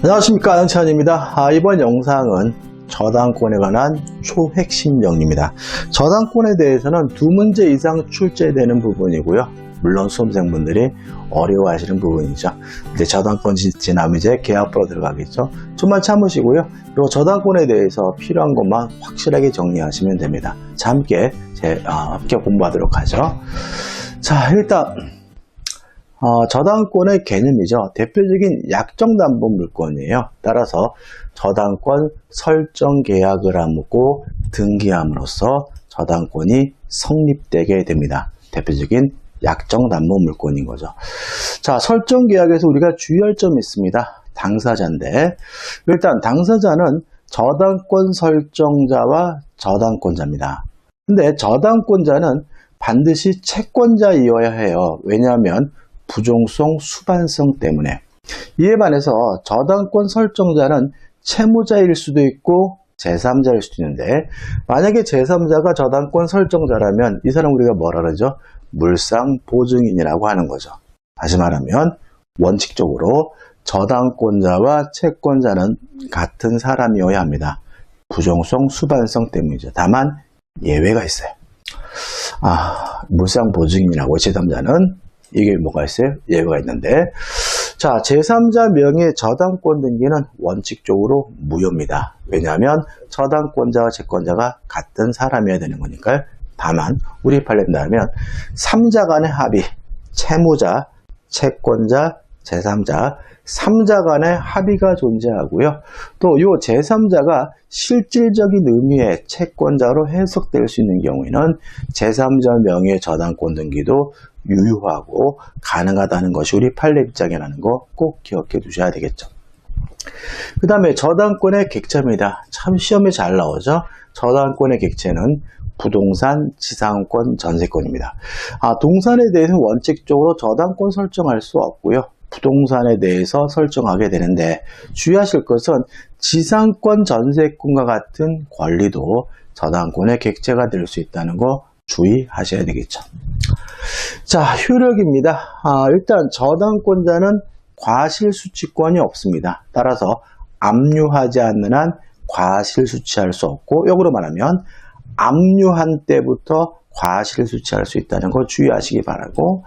안녕하십니까, 안영찬입니다. 이번 영상은 저당권에 관한 초핵심 정리입니다. 저당권에 대해서는 2문제 이상 출제되는 부분이고요. 물론 수험생분들이 어려워하시는 부분이죠. 근데 저당권 지나면 이제 계약부로 들어가겠죠. 좀만 참으시고요. 그리고 저당권에 대해서 필요한 것만 확실하게 정리하시면 됩니다. 자, 함께 공부하도록 하죠. 자, 일단 저당권의 개념이죠. 대표적인 약정담보 물건이에요. 따라서 저당권 설정 계약을 하고 등기함으로써 저당권이 성립되게 됩니다. 대표적인 약정담보 물건인 거죠. 자, 설정 계약에서 우리가 주의할 점이 있습니다. 당사자인데, 일단 당사자는 저당권 설정자와 저당권자입니다. 근데 저당권자는 반드시 채권자이어야 해요. 왜냐하면 부종성, 수반성 때문에. 이에 반해서 저당권 설정자는 채무자일 수도 있고 제3자일 수도 있는데, 만약에 제3자가 저당권 설정자라면 이 사람 우리가 뭐라 그러죠? 물상보증인이라고 하는 거죠. 다시 말하면 원칙적으로 저당권자와 채권자는 같은 사람이어야 합니다. 부종성, 수반성 때문이죠. 다만 예외가 있어요. 물상보증인이라고 제3자는 이게 뭐가 있어요? 예외가 있는데, 자, 제3자 명의 저당권 등기는 원칙적으로 무효입니다. 왜냐하면 저당권자와 채권자가 같은 사람이어야 되는 거니까요. 다만 우리 판례한다면 3자 간의 합의, 채무자, 채권자, 제3자, 3자 간의 합의가 존재하고요. 또 이 제3자가 실질적인 의미의 채권자로 해석될 수 있는 경우에는 제3자 명의 저당권 등기도 유효하고 가능하다는 것이 우리 판례 입장이라는 거 꼭 기억해 두셔야 되겠죠. 그 다음에 저당권의 객체입니다. 참 시험에 잘 나오죠. 저당권의 객체는 부동산, 지상권, 전세권입니다. 동산에 대해서는 원칙적으로 저당권 설정할 수 없고요. 부동산에 대해서 설정하게 되는데, 주의하실 것은 지상권, 전세권과 같은 권리도 저당권의 객체가 될 수 있다는 거 주의하셔야 되겠죠. 자, 효력입니다. 일단 저당권자는 과실수취권이 없습니다. 따라서 압류하지 않는 한 과실수취할 수 없고, 역으로 말하면 압류한 때부터 과실수취할 수 있다는 거 주의하시기 바라고,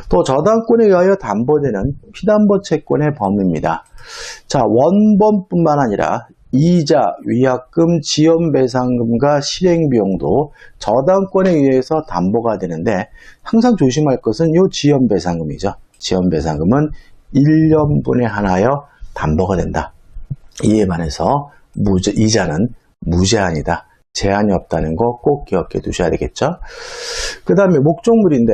또 저당권에 의하여 담보되는 피담보 채권의 범위입니다. 자, 원본뿐만 아니라 이자, 위약금, 지연배상금과 실행비용도 저당권에 의해서 담보가 되는데, 항상 조심할 것은 이 지연배상금이죠. 지연배상금은 1년분에 하나여 담보가 된다. 이에 반해서 이자는 무제한이다. 제한이 없다는 거 꼭 기억해 두셔야 되겠죠. 그 다음에 목적물인데,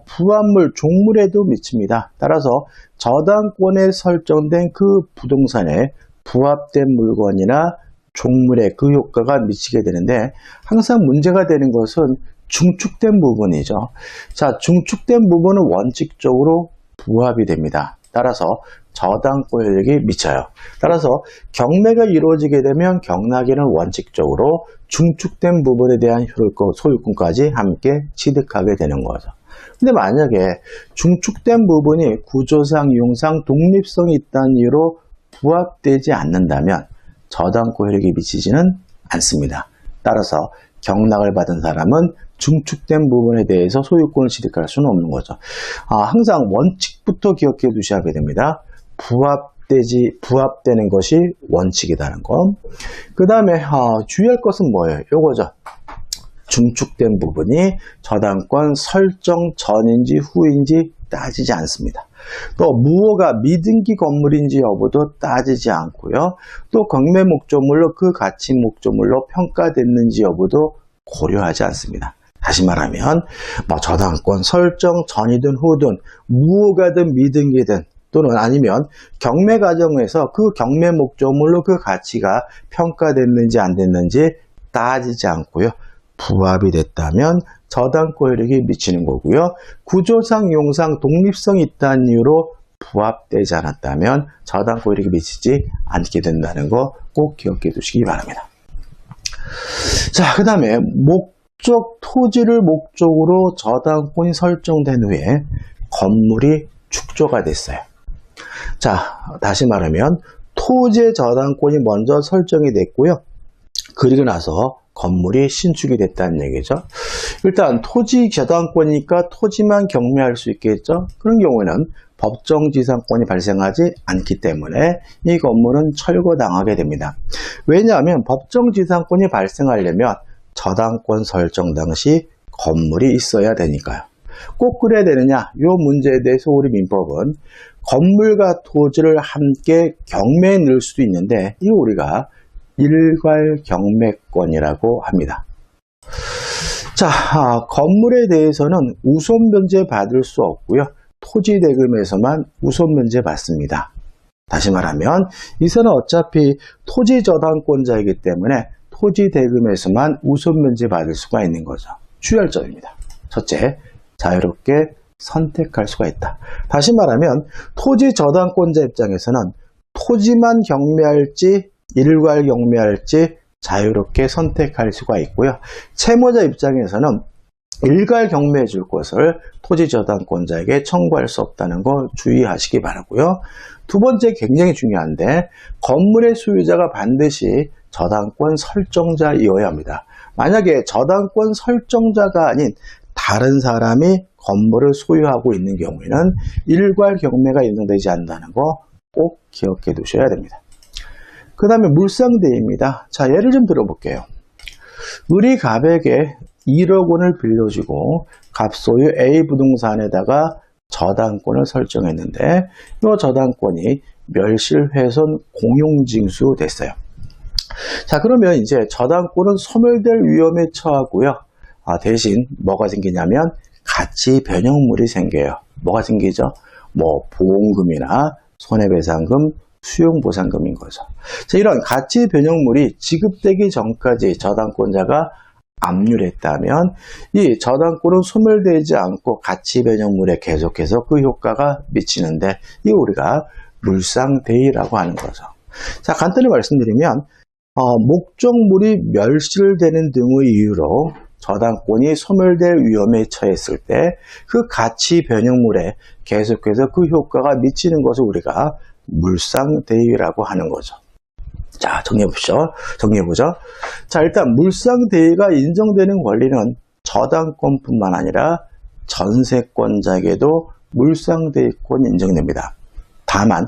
부합물, 종물에도 미칩니다. 따라서 저당권에 설정된 그 부동산에 부합된 물건이나 종물에 그 효과가 미치게 되는데, 항상 문제가 되는 것은 중축된 부분이죠. 자, 중축된 부분은 원칙적으로 부합이 됩니다. 따라서 저당권 효력이 미쳐요. 따라서 경매가 이루어지게 되면 경락에는 원칙적으로 중축된 부분에 대한 소유권까지 함께 취득하게 되는 거죠. 근데 만약에 중축된 부분이 구조상, 이용상 독립성이 있다는 이유로 부합되지 않는다면 저당권 효력이 미치지는 않습니다. 따라서 경락을 받은 사람은 중축된 부분에 대해서 소유권을 취득할 수는 없는 거죠. 항상 원칙부터 기억해 두셔야 됩니다. 부합되는 것이 원칙이라는 거. 그 다음에 주의할 것은 뭐예요? 요거죠. 중축된 부분이 저당권 설정 전인지 후인지 따지지 않습니다. 또 무효가 미등기 건물인지 여부도 따지지 않고요. 또 경매 목적물로 그 가치 목적물로 평가됐는지 여부도 고려하지 않습니다. 다시 말하면 저당권 설정 전이든 후든 무효가든 미등기든 또는 아니면 경매 과정에서 그 경매 목적물로 그 가치가 평가됐는지 안 됐는지 따지지 않고요. 부합이 됐다면 저당권 효력이 미치는 거고요. 구조상, 이용상 독립성이 있다는 이유로 부합되지 않았다면 저당권 효력이 미치지 않게 된다는 거 꼭 기억해 두시기 바랍니다. 자, 그 다음에 토지를 목적으로 저당권이 설정된 후에 건물이 축조가 됐어요. 자, 다시 말하면 토지의 저당권이 먼저 설정이 됐고요. 그리고 나서 건물이 신축이 됐다는 얘기죠. 일단 토지 저당권이니까 토지만 경매할 수 있겠죠. 그런 경우에는 법정지상권이 발생하지 않기 때문에 이 건물은 철거당하게 됩니다. 왜냐하면 법정지상권이 발생하려면 저당권 설정 당시 건물이 있어야 되니까요. 꼭 그래야 되느냐? 이 문제에 대해서 우리 민법은 건물과 토지를 함께 경매에 넣을 수도 있는데 이 우리가 일괄경매권이라고 합니다. 자, 건물에 대해서는 우선 면제 받을 수 없고요. 토지 대금에서만 우선 면제 받습니다. 다시 말하면 이서는 어차피 토지 저당권자이기 때문에 토지 대금에서만 우선 면제 받을 수가 있는 거죠. 주의할 점입니다. 첫째, 자유롭게 선택할 수가 있다. 다시 말하면 토지 저당권자 입장에서는 토지만 경매할지 일괄 경매할지 자유롭게 선택할 수가 있고요. 채무자 입장에서는 일괄 경매해 줄 것을 토지 저당권자에게 청구할 수 없다는 거 주의하시기 바라고요. 두 번째 굉장히 중요한데 건물의 소유자가 반드시 저당권 설정자이어야 합니다. 만약에 저당권 설정자가 아닌 다른 사람이 건물을 소유하고 있는 경우에는 일괄 경매가 인정되지 않는다는 거 꼭 기억해 두셔야 됩니다. 그 다음에 물상대입니다. 자, 예를 좀 들어볼게요. 을이 갑에게 1억 원을 빌려주고 갑소유 A 부동산에다가 저당권을 설정했는데 이 저당권이 멸실훼손 공용징수 됐어요. 자, 그러면 이제 저당권은 소멸될 위험에 처하고요. 대신 뭐가 생기냐면 가치 변형물이 생겨요. 뭐가 생기죠? 뭐 보험금이나 손해배상금, 수용보상금인 거죠. 자, 이런 가치 변형물이 지급되기 전까지 저당권자가 압류했다면 이 저당권은 소멸되지 않고 가치 변형물에 계속해서 그 효과가 미치는데 이 우리가 물상대의라고 하는 거죠. 자, 간단히 말씀드리면 목적물이 멸실되는 등의 이유로 저당권이 소멸될 위험에 처했을 때 그 가치 변형물에 계속해서 그 효과가 미치는 것을 우리가 물상대의라고 하는 거죠. 자, 정리해보죠. 자, 일단 물상대의가 인정되는 권리는 저당권뿐만 아니라 전세권자에게도 물상대의권이 인정됩니다. 다만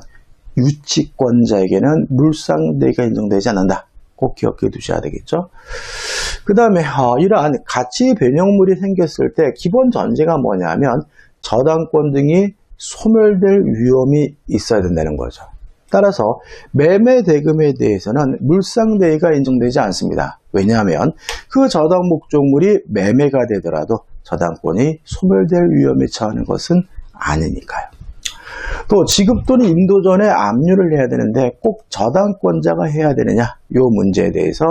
유치권자에게는 물상대의가 인정되지 않는다. 꼭 기억해 두셔야 되겠죠. 그 다음에 이러한 가치 변형물이 생겼을 때 기본 전제가 뭐냐면 저당권 등이 소멸될 위험이 있어야 된다는 거죠. 따라서 매매 대금에 대해서는 물상대의가 인정되지 않습니다. 왜냐하면 그 저당 목적물이 매매가 되더라도 저당권이 소멸될 위험에 처하는 것은 아니니까요. 또 지급 또는 인도 전에 압류를 해야 되는데 꼭 저당권자가 해야 되느냐? 이 문제에 대해서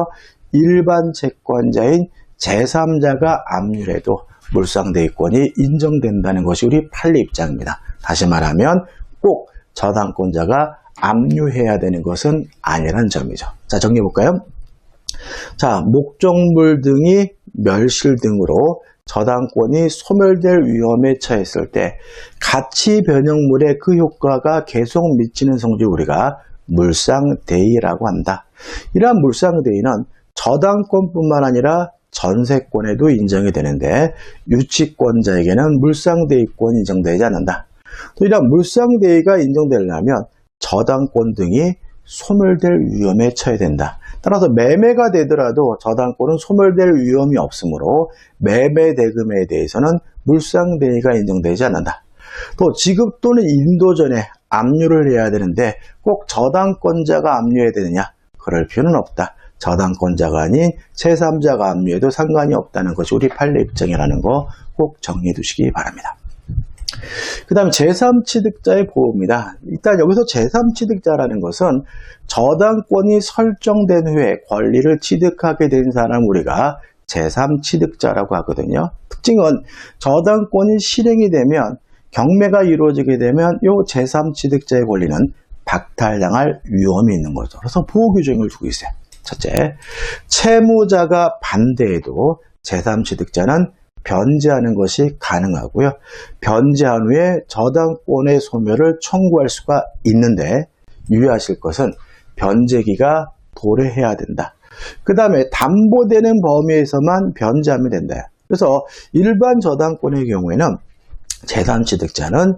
일반 채권자인 제3자가 압류를 해도 물상대의권이 인정된다는 것이 우리 판례 입장입니다. 다시 말하면 꼭 저당권자가 압류해야 되는 것은 아니라는 점이죠. 자, 정리해볼까요? 자, 목적물 등이 멸실 등으로 저당권이 소멸될 위험에 처했을 때 가치 변형물의 그 효과가 계속 미치는 성질을 우리가 물상대의라고 한다. 이러한 물상대의는 저당권뿐만 아니라 전세권에도 인정이 되는데 유치권자에게는 물상대의권이 인정되지 않는다. 또 이러한 물상대의가 인정되려면 저당권 등이 소멸될 위험에 처해야 된다. 따라서 매매가 되더라도 저당권은 소멸될 위험이 없으므로 매매 대금에 대해서는 물상대의가 인정되지 않는다. 또 지급 또는 인도 전에 압류를 해야 되는데 꼭 저당권자가 압류해야 되느냐? 그럴 필요는 없다. 저당권자가 아닌 제3자가 압류해도 상관이 없다는 것이 우리 판례 입장이라는 거 꼭 정리해 두시기 바랍니다. 그 다음에 제3취득자의 보호입니다. 일단 여기서 제3취득자라는 것은 저당권이 설정된 후에 권리를 취득하게 된 사람 우리가 제3취득자라고 하거든요. 특징은 저당권이 실행이 되면 경매가 이루어지게 되면 이 제3취득자의 권리는 박탈당할 위험이 있는 거죠. 그래서 보호 규정을 두고 있어요. 첫째, 채무자가 반대해도 제3취득자는 변제하는 것이 가능하고요. 변제한 후에 저당권의 소멸을 청구할 수가 있는데 유의하실 것은 변제기가 도래해야 된다. 그 다음에 담보되는 범위에서만 변제하면 된다. 그래서 일반 저당권의 경우에는 제3취득자는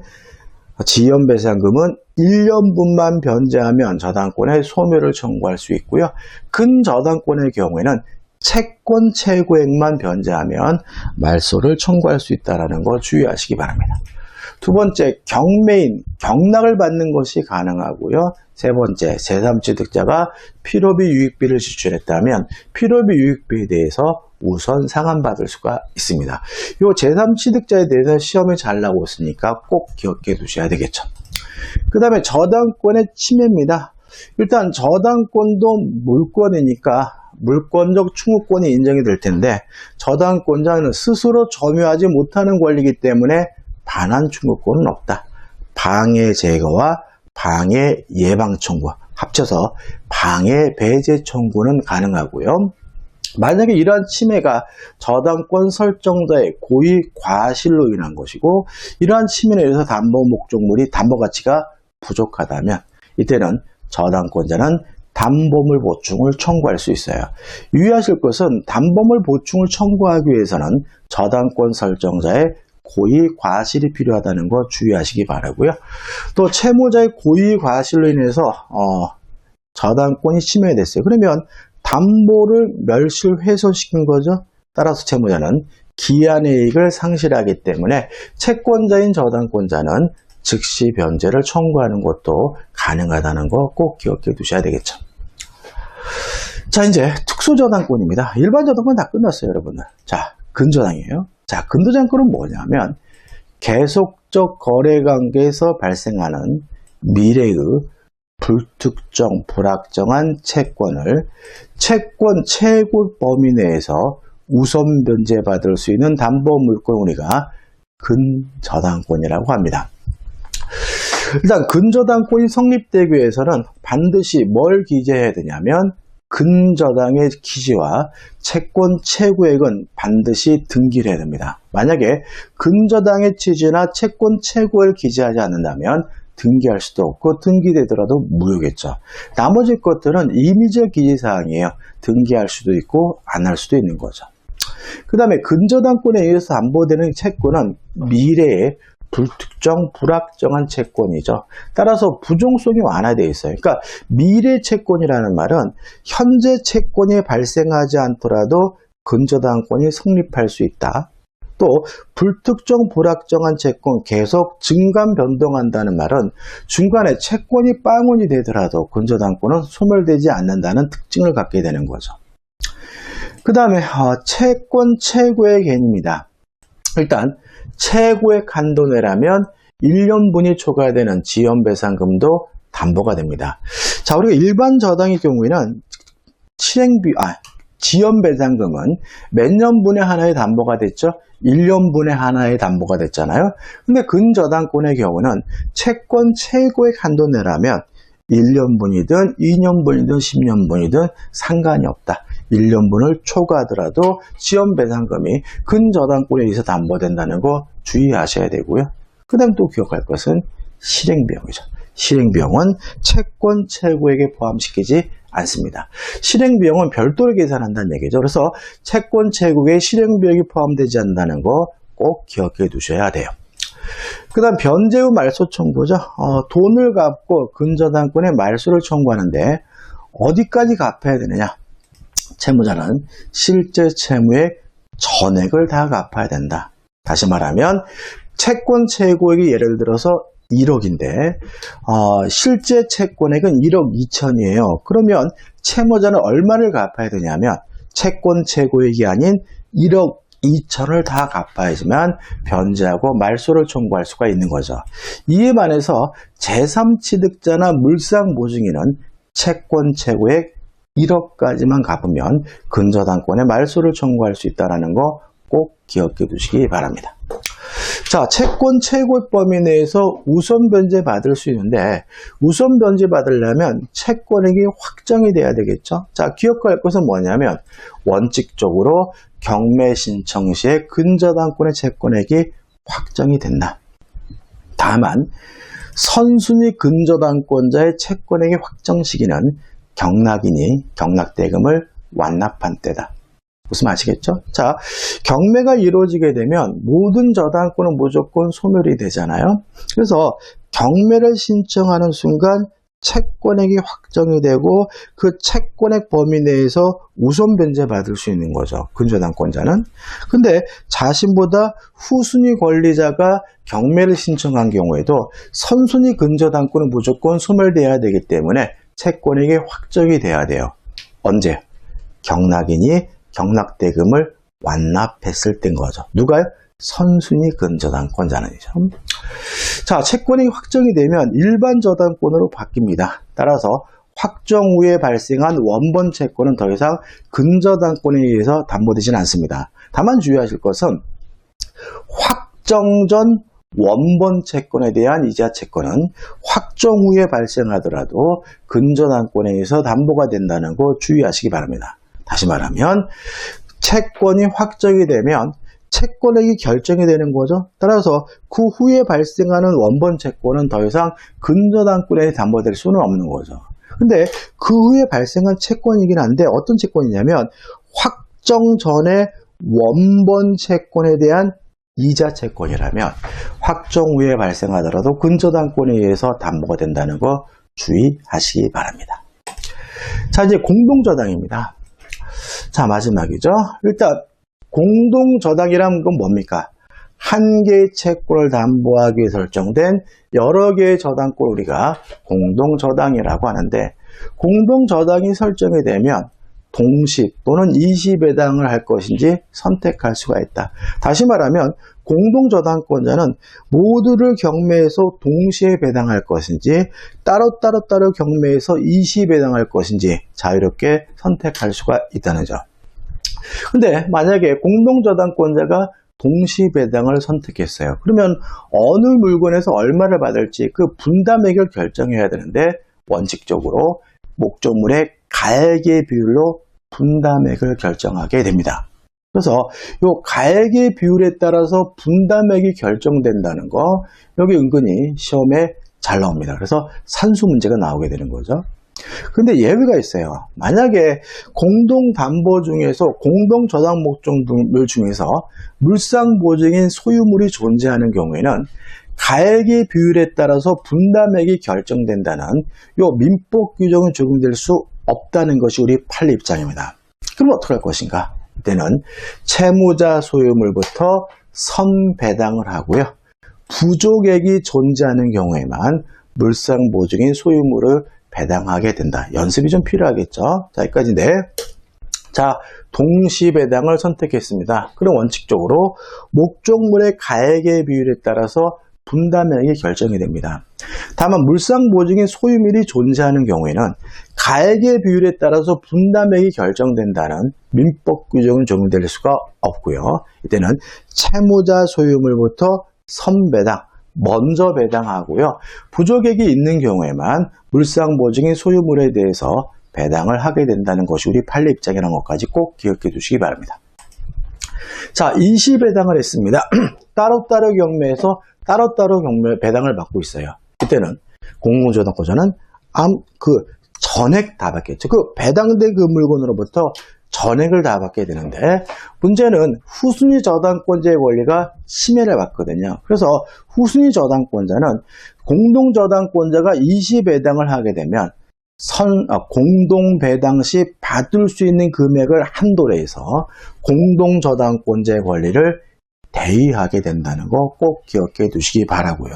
지연배상금은 1년분만 변제하면 저당권의 소멸을 청구할 수 있고요. 근저당권의 경우에는 채권 최고액만 변제하면 말소를 청구할 수 있다는 거 주의하시기 바랍니다. 두 번째, 경매인, 경락을 받는 것이 가능하고요. 세 번째, 제3취득자가 필요비 유익비를 지출했다면 필요비 유익비에 대해서 우선 상환받을 수가 있습니다. 이 제3취득자에 대해서 시험에 잘 나오고 있으니까 꼭 기억해 두셔야 되겠죠. 그 다음에 저당권의 침해입니다. 일단 저당권도 물권이니까 물권적 충후권이 인정이 될 텐데 저당권자는 스스로 점유하지 못하는 권리이기 때문에 반환 충후권은 없다. 방해 제거와 방해 예방 청구 합쳐서 방해 배제 청구는 가능하고요. 만약에 이러한 침해가 저당권 설정자의 고의 과실로 인한 것이고 이러한 침해에 의해서 담보 목적물이 담보 가치가 부족하다면 이때는 저당권자는 담보물 보충을 청구할 수 있어요. 유의하실 것은 담보물 보충을 청구하기 위해서는 저당권 설정자의 고의 과실이 필요하다는 거 주의하시기 바라고요. 또 채무자의 고의 과실로 인해서 저당권이 침해됐어요. 그러면 담보를 멸실 훼손시킨 거죠. 따라서 채무자는 기한의 이익을 상실하기 때문에 채권자인 저당권자는 즉시 변제를 청구하는 것도 가능하다는 거 꼭 기억해 두셔야 되겠죠. 자, 이제 특수저당권입니다. 일반 저당권 다 끝났어요, 여러분들. 자, 근저당이에요. 자, 근저당권은 뭐냐면 계속적 거래관계에서 발생하는 미래의 불특정, 불확정한 채권을 채권 채굴 범위 내에서 우선 변제받을 수 있는 담보물권 우리가 근저당권이라고 합니다. 일단 근저당권이 성립되기 위해서는 반드시 뭘 기재해야 되냐면 근저당의 기재와 채권 채구액은 반드시 등기를 해야 됩니다. 만약에 근저당의 취지나 채권 채구액을 기재하지 않는다면 등기할 수도 없고 등기되더라도 무효겠죠. 나머지 것들은 임의적 기재사항이에요. 등기할 수도 있고 안 할 수도 있는 거죠. 그 다음에 근저당권에 의해서 담보되는 채권은 미래에 불특정, 불확정한 채권이죠. 따라서 부종성이 완화되어 있어요. 그러니까 미래 채권이라는 말은 현재 채권이 발생하지 않더라도 근저당권이 성립할 수 있다. 또 불특정, 불확정한 채권 계속 증감 변동한다는 말은 중간에 채권이 빵원이 되더라도 근저당권은 소멸되지 않는다는 특징을 갖게 되는 거죠. 그 다음에 채권 최고의 개념입니다. 일단 최고액 한도 내라면 1년분이 초과되는 지연배상금도 담보가 됩니다. 자, 우리가 일반 저당의 경우에는 지연배상금은 몇 년분에 하나의 담보가 됐죠? 1년분에 하나의 담보가 됐잖아요. 근데 근저당권의 경우는 채권 최고액 한도 내라면 1년분이든 2년분이든 10년분이든 상관이 없다. 1년분을 초과하더라도 지연배상금이 근저당권에 의해서 담보된다는 거 주의하셔야 되고요. 그 다음 또 기억할 것은 실행비용이죠. 실행비용은 채권 최고액에 포함시키지 않습니다. 실행비용은 별도로 계산한다는 얘기죠. 그래서 채권 최고액에 실행비용이 포함되지 않는다는 거 꼭 기억해 두셔야 돼요. 그 다음 변제 후 말소 청구죠. 돈을 갚고 근저당권에 말소를 청구하는데 어디까지 갚아야 되느냐. 채무자는 실제 채무의 전액을 다 갚아야 된다. 다시 말하면 채권 최고액이 예를 들어서 1억인데 실제 채권액은 1억 2천이에요. 그러면 채무자는 얼마를 갚아야 되냐면 채권 최고액이 아닌 1억 2천을 다 갚아야지만 변제하고 말소를 청구할 수가 있는 거죠. 이에 반해서 제3취득자나 물상보증인은 채권 최고액 1억까지만 갚으면 근저당권에 말소를 청구할 수 있다는 거 꼭 기억해 두시기 바랍니다. 자, 채권 최고액 범위 내에서 우선 변제 받을 수 있는데 우선 변제 받으려면 채권액이 확정이 돼야 되겠죠. 자, 기억할 것은 뭐냐면 원칙적으로 경매 신청 시에 근저당권의 채권액이 확정이 된다. 다만 선순위 근저당권자의 채권액의 확정 시기는 경락이니 경락대금을 완납한 때다. 무슨 아시겠죠? 자, 경매가 이루어지게 되면 모든 저당권은 무조건 소멸이 되잖아요. 그래서 경매를 신청하는 순간 채권액이 확정이 되고 그 채권액 범위 내에서 우선 변제받을 수 있는 거죠. 근저당권자는. 근데 자신보다 후순위 권리자가 경매를 신청한 경우에도 선순위 근저당권은 무조건 소멸돼야 되기 때문에 채권액이 확정이 돼야 돼요. 언제? 경락인이 경락대금을 완납했을 때인 거죠. 누가요? 선순위 근저당권자는이죠. 자, 채권이 확정이 되면 일반 저당권으로 바뀝니다. 따라서 확정 후에 발생한 원본 채권은 더 이상 근저당권에 의해서 담보되지는 않습니다. 다만 주의하실 것은 확정 전 원본 채권에 대한 이자 채권은 확정 후에 발생하더라도 근저당권에 의해서 담보가 된다는 거 주의하시기 바랍니다. 다시 말하면 채권이 확정이 되면 채권액이 결정이 되는 거죠. 따라서 그 후에 발생하는 원본 채권은 더 이상 근저당권에 담보될 수는 없는 거죠. 근데 그 후에 발생한 채권이긴 한데 어떤 채권이냐면 확정 전에 원본 채권에 대한 이자 채권이라면 확정 후에 발생하더라도 근저당권에 의해서 담보가 된다는 거 주의하시기 바랍니다. 자, 이제 공동저당입니다. 자, 마지막이죠. 일단 공동저당이란 건 뭡니까? 한 개의 채권을 담보하기 위해 설정된 여러 개의 저당권을 우리가 공동저당이라고 하는데, 공동저당이 설정이 되면 동시 또는 일시배당을 할 것인지 선택할 수가 있다. 다시 말하면 공동저당권자는 모두를 경매에서 동시에 배당할 것인지 따로 경매에서 일시배당할 것인지 자유롭게 선택할 수가 있다는 점. 근데 만약에 공동저당권자가 동시배당을 선택했어요. 그러면 어느 물건에서 얼마를 받을지 그 분담액을 결정해야 되는데 원칙적으로 목적물의 가액의 비율로 분담액을 결정하게 됩니다. 그래서 이 가액의 비율에 따라서 분담액이 결정된다는 거 여기 은근히 시험에 잘 나옵니다. 그래서 산수 문제가 나오게 되는 거죠. 근데 예외가 있어요. 만약에 공동담보 중에서 공동저당 목적물 중에서 물상보증인 소유물이 존재하는 경우에는 가액의 비율에 따라서 분담액이 결정된다는 이 민법 규정이 적용될 수 없다는 것이 우리 판례 입장입니다. 그럼 어떻게 할 것인가? 이때는 채무자 소유물부터 선배당을 하고요. 부족액이 존재하는 경우에만 물상보증인 소유물을 배당하게 된다. 연습이 좀 필요하겠죠. 자, 여기까지인데. 자, 동시배당을 선택했습니다. 그럼 원칙적으로 목적물의 가액의 비율에 따라서 분담액이 결정이 됩니다. 다만 물상보증인 소유물이 존재하는 경우에는 가액의 비율에 따라서 분담액이 결정된다는 민법 규정은 적용될 수가 없고요. 이때는 채무자 소유물부터 선배당, 먼저 배당하고요. 부족액이 있는 경우에만 물상보증인 소유물에 대해서 배당을 하게 된다는 것이 우리 판례 입장이라는 것까지 꼭 기억해 두시기 바랍니다. 자, 일시배당을 했습니다. 따로따로 경매에서 따로따로 경매 배당을 받고 있어요. 이때는 공동저당권자는 전액 다 받겠죠. 그 배당된 그 물건으로부터 전액을 다 받게 되는데 문제는 후순위 저당권자의 권리가 침해를 받거든요. 그래서 후순위 저당권자는 공동저당권자가 일시배당을 하게 되면 공동배당 시 받을 수 있는 금액을 한도로 해서 공동저당권자의 권리를 대의하게 된다는 거 꼭 기억해 두시기 바라고요.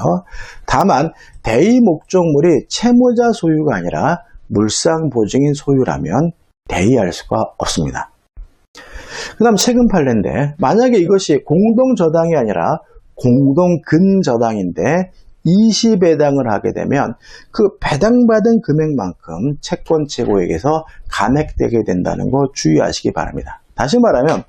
다만 대의 목적물이 채무자 소유가 아니라 물상보증인 소유라면 대의할 수가 없습니다. 그 다음 최근 판례인데 만약에 이것이 공동저당이 아니라 공동근저당인데 일시배당을 하게 되면 그 배당받은 금액만큼 채권 최고액에서 감액되게 된다는 거 주의하시기 바랍니다. 다시 말하면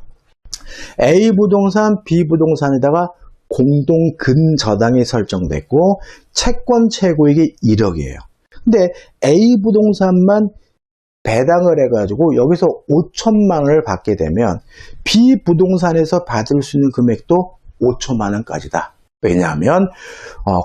A 부동산, B 부동산에다가 공동근저당이 설정됐고 채권 최고액이 1억이에요. 근데 A 부동산만 배당을 해가지고 여기서 5천만 원을 받게 되면 B 부동산에서 받을 수 있는 금액도 5천만 원까지다. 왜냐하면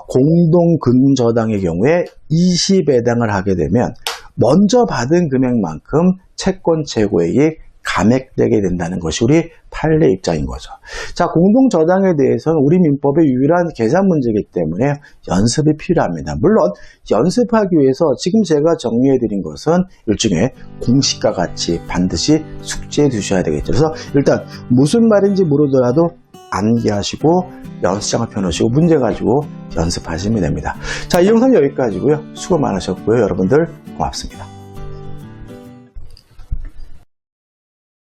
공동근저당의 경우에 일시배당을 하게 되면 먼저 받은 금액만큼 채권 최고액이 감액되게 된다는 것이 우리 판례 입장인 거죠. 자, 공동저당에 대해서는 우리 민법의 유일한 계산 문제이기 때문에 연습이 필요합니다. 물론 연습하기 위해서 지금 제가 정리해드린 것은 일종의 공식과 같이 반드시 숙지해 두셔야 되겠죠. 그래서 일단 무슨 말인지 모르더라도 암기하시고 연습장을 펴놓으시고 문제 가지고 연습하시면 됩니다. 자, 이 영상 여기까지고요. 수고 많으셨고요. 여러분들 고맙습니다.